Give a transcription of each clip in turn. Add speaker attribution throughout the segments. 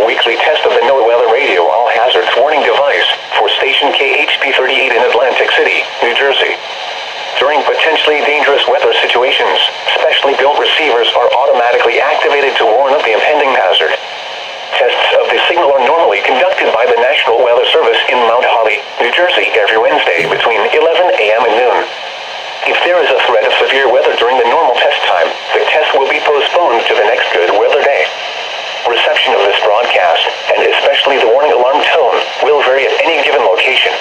Speaker 1: weekly test of the NOAA Weather Radio All Hazards Warning device for station KHB38 in Atlantic City, New Jersey. During potentially dangerous weather situations, specially built receivers are automatically activated to warn of the impending hazard. Tests of the signal are normally conducted by the National Weather Service in Mount Holly, New Jersey every Wednesday between 11 a.m. and noon. If there is a threat of severe weather during the normal test time, the test will be postponed to the next good weather day. Reception of this broadcast, and especially the warning alarm tone, will vary at any given location.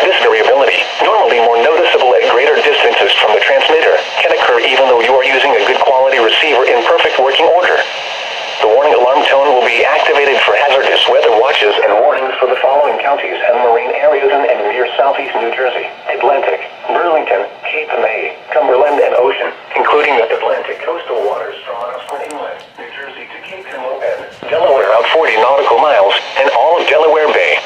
Speaker 1: This variability, normally more noticeable at greater distances from the transmitter, can occur even though you are using a good quality receiver in perfect working order. The warning alarm tone will be activated for hazardous weather watches and warnings for the following counties and marine areas in and near southeast New Jersey: Atlantic, Burlington, Cape May, Cumberland, and Ocean, including the Atlantic coastal waters from Osprey Inlet, New Jersey to Cape Henlopen, Delaware out 40 nautical miles, and all of Delaware Bay.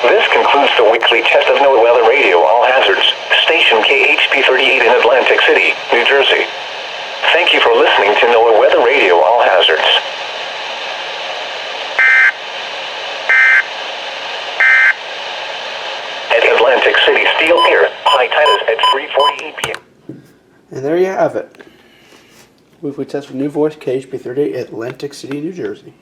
Speaker 1: This concludes the weekly test of NOAA Weather Radio All Hazards, station KHB38 in Atlantic City, New Jersey. Thank you for listening to NOAA Weather Radio All Hazards. At Atlantic City Steel Pier, high tide is at 3:48 p.m.
Speaker 2: And there you have it. Weekly test for New Voice KHB38 Atlantic City, New Jersey.